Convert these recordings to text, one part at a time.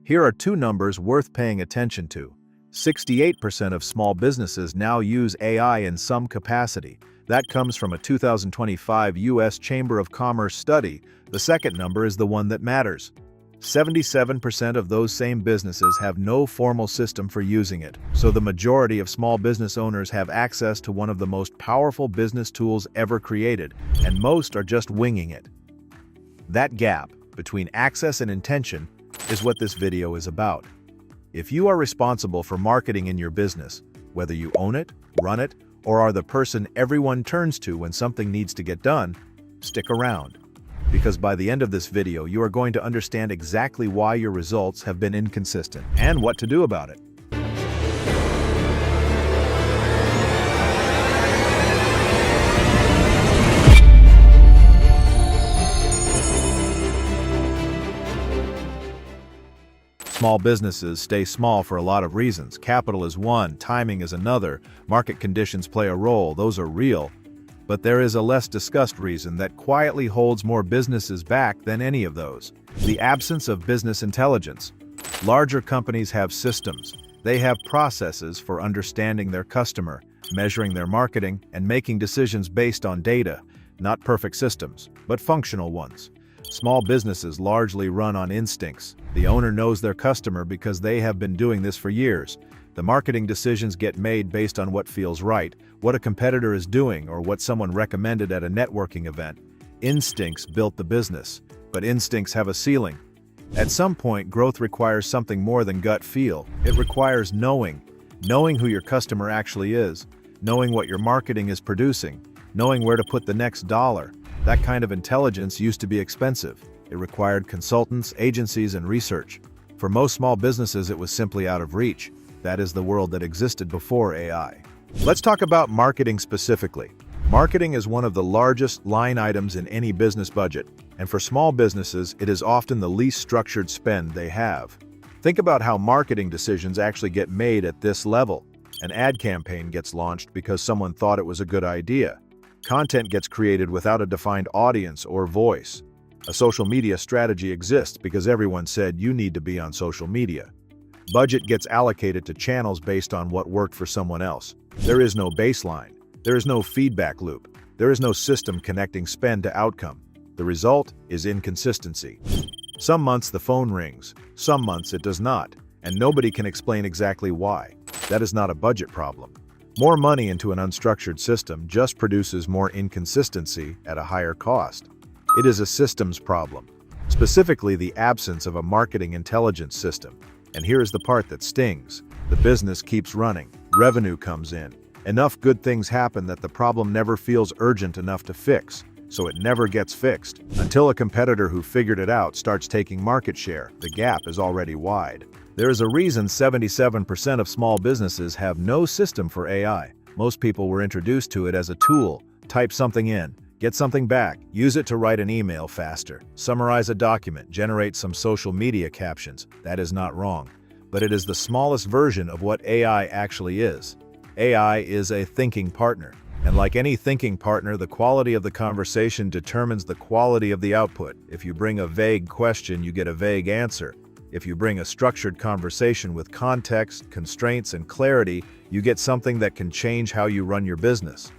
Here are two numbers worth paying attention to. 68% of small businesses now use AI in some capacity. That comes from a 2025 U.S. Chamber of Commerce study. The second number is the one that matters. 77% of those same businesses have no formal system for using it, so the majority of small business owners have access to one of the most powerful business tools ever created, and most are just winging it. That gap between access and intention is what this video is about. If you are responsible for marketing in your business, whether you own it, run it, or are the person everyone turns to when something needs to get done, stick around. Because by the end of this video, you are going to understand exactly why your results have been inconsistent and what to do about it. Small businesses stay small for a lot of reasons. Capital is one, timing is another, market conditions play a role, those are real. But there is a less discussed reason that quietly holds more businesses back than any of those: the absence of business intelligence. Larger companies have systems. They have processes for understanding their customer, measuring their marketing, and making decisions based on data. Not perfect systems, but functional ones. Small businesses largely run on instincts. The owner knows their customer because they have been doing this for years. The marketing decisions get made based on what feels right, what a competitor is doing, or what someone recommended at a networking event. Instincts built the business, but instincts have a ceiling. At some point, growth requires something more than gut feel. It requires knowing who your customer actually is, knowing what your marketing is producing, knowing where to put the next dollar. That kind of intelligence used to be expensive. It required consultants, agencies, and research. For most small businesses, it was simply out of reach. That is the world that existed before AI. Let's talk about marketing specifically. Marketing is one of the largest line items in any business budget, and for small businesses, it is often the least structured spend they have. Think about how marketing decisions actually get made at this level. An ad campaign gets launched because someone thought it was a good idea. Content gets created without a defined audience or voice. A social media strategy exists because everyone said you need to be on social media. Budget gets allocated to channels based on what worked for someone else. There is no baseline. There is no feedback loop. There is no system connecting spend to outcome. The result is inconsistency. Some months the phone rings, some months it does not, and nobody can explain exactly why. That is not a budget problem. More money into an unstructured system just produces more inconsistency at a higher cost. It is a systems problem, specifically the absence of a marketing intelligence system. And here is the part that stings. The business keeps running, revenue comes in. Enough good things happen that the problem never feels urgent enough to fix, so it never gets fixed. Until a competitor who figured it out starts taking market share, the gap is already wide. There is a reason 77% of small businesses have no system for AI. Most people were introduced to it as a tool. Type something in, get something back, use it to write an email faster, summarize a document, generate some social media captions. That is not wrong, but it is the smallest version of what AI actually is. AI is a thinking partner, and like any thinking partner, the quality of the conversation determines the quality of the output. If you bring a vague question, you get a vague answer. If you bring a structured conversation with context, constraints, and clarity, you get something that can change how you run your business.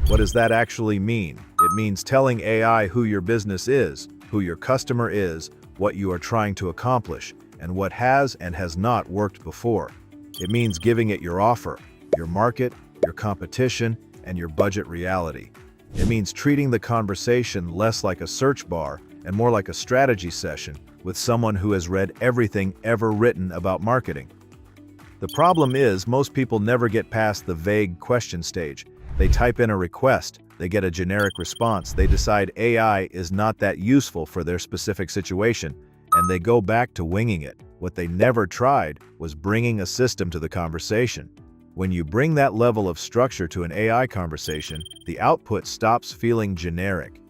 What does that actually mean? It means telling AI who your business is, who your customer is, what you are trying to accomplish, and what has and has not worked before. It means giving it your offer, your market, your competition, and your budget reality. It means treating the conversation less like a search bar and more like a strategy session with someone who has read everything ever written about marketing. The problem is, most people never get past the vague question stage. They type in a request, they get a generic response, they decide AI is not that useful for their specific situation, and they go back to winging it. What they never tried was bringing a system to the conversation. When you bring that level of structure to an AI conversation, the output stops feeling generic.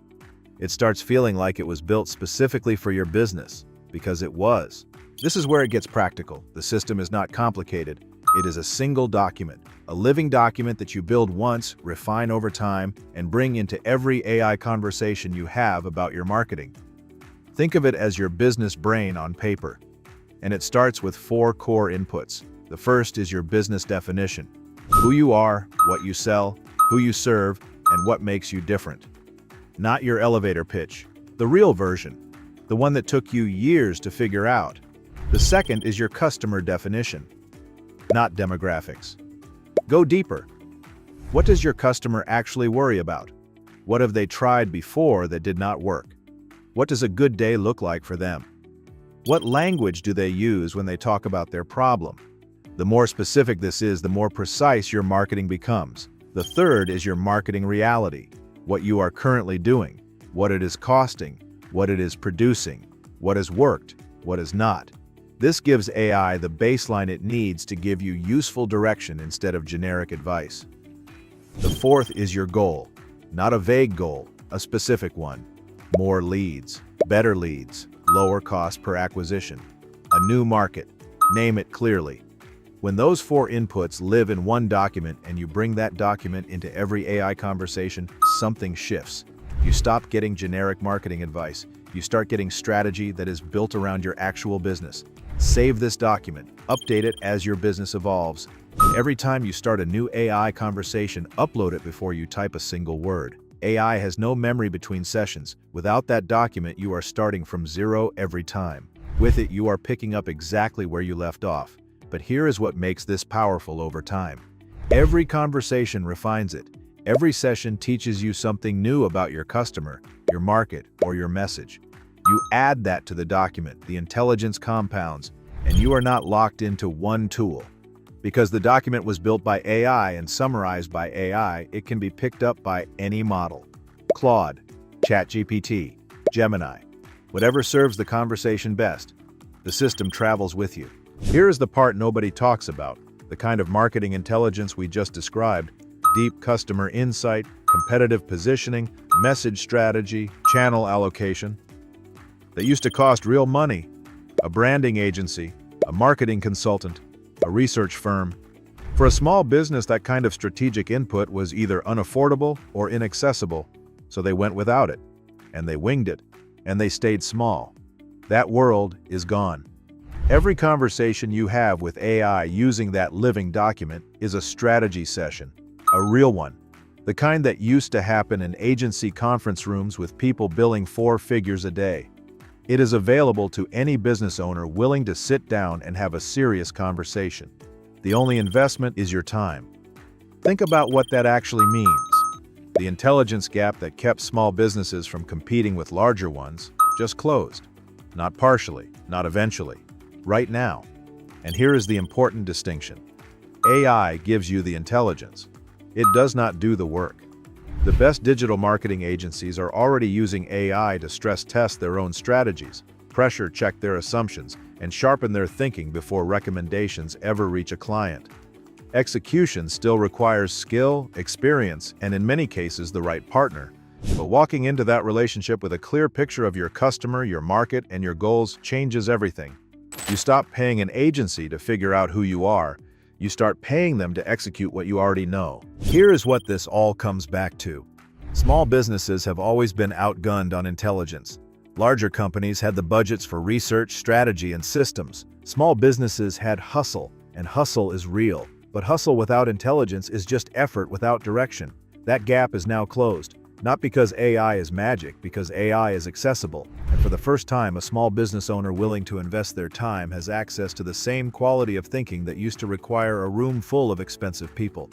It starts feeling like it was built specifically for your business, because it was. This is where it gets practical. The system is not complicated. It is a single document, a living document that you build once, refine over time, and bring into every AI conversation you have about your marketing. Think of it as your business brain on paper. and it starts with 4 core inputs. The first is your business definition: who you are, what you sell, who you serve, and what makes you different. Not your elevator pitch, the real version, the one that took you years to figure out. The second is your customer definition, not demographics. Go deeper. What does your customer actually worry about? What have they tried before that did not work? What does a good day look like for them? What language do they use when they talk about their problem? The more specific this is, the more precise your marketing becomes. The third is your marketing reality: what you are currently doing, what it is costing, what it is producing, what has worked, what has not. This gives AI the baseline it needs to give you useful direction instead of generic advice. The fourth is your goal. Not a vague goal, a specific one. More leads, better leads, lower cost per acquisition, a new market. Name it clearly. When those 4 inputs live in one document and you bring that document into every AI conversation, something shifts. You stop getting generic marketing advice. You start getting strategy that is built around your actual business. Save this document, update it as your business evolves, and every time you start a new AI conversation, upload it before you type a single word. AI has no memory between sessions. Without that document, you are starting from zero every time. With it, you are picking up exactly where you left off. But here is what makes this powerful over time. Every conversation refines it. Every session teaches you something new about your customer, your market, or your message. You add that to the document, the intelligence compounds, and you are not locked into one tool. Because the document was built by AI and summarized by AI, it can be picked up by any model. Claude, ChatGPT, Gemini, whatever serves the conversation best. The system travels with you. Here is the part nobody talks about, the kind of marketing intelligence we just described: deep customer insight, competitive positioning, message strategy, channel allocation. That used to cost real money. A branding agency, a marketing consultant, a research firm. For a small business, that kind of strategic input was either unaffordable or inaccessible, so they went without it, and they winged it, and they stayed small. That world is gone. Every conversation you have with AI using that living document is a strategy session, a real one, the kind that used to happen in agency conference rooms with people billing 4 figures a day. It is available to any business owner willing to sit down and have a serious conversation. The only investment is your time. Think about what that actually means. The intelligence gap that kept small businesses from competing with larger ones just closed. Not partially, not eventually. Right now. And here is the important distinction. AI gives you the intelligence. It does not do the work. The best digital marketing agencies are already using AI to stress test their own strategies, pressure check their assumptions, and sharpen their thinking before recommendations ever reach a client. Execution still requires skill, experience, and in many cases the right partner. But walking into that relationship with a clear picture of your customer, your market, and your goals changes everything. You stop paying an agency to figure out who you are. You start paying them to execute what you already know. Here is what this all comes back to. Small businesses have always been outgunned on intelligence. Larger companies had the budgets for research, strategy, and systems. Small businesses had hustle, and hustle is real. But hustle without intelligence is just effort without direction. That gap is now closed. Not because AI is magic, because AI is accessible. And for the first time, a small business owner willing to invest their time has access to the same quality of thinking that used to require a room full of expensive people.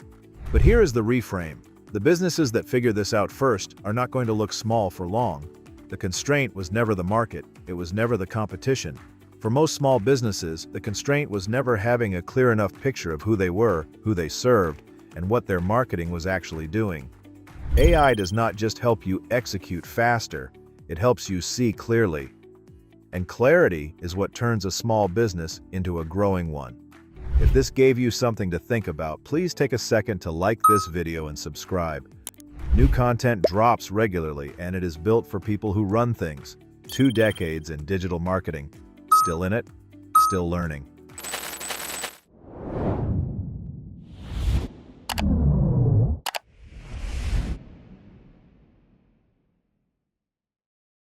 But here is the reframe. The businesses that figure this out first are not going to look small for long. The constraint was never the market, it was never the competition. For most small businesses, the constraint was never having a clear enough picture of who they were, who they served, and what their marketing was actually doing. AI does not just help you execute faster, it helps you see clearly. And clarity is what turns a small business into a growing one. If this gave you something to think about, please take a second to like this video and subscribe. New content drops regularly, and it is built for people who run things. 2 decades in digital marketing. Still in it, still learning.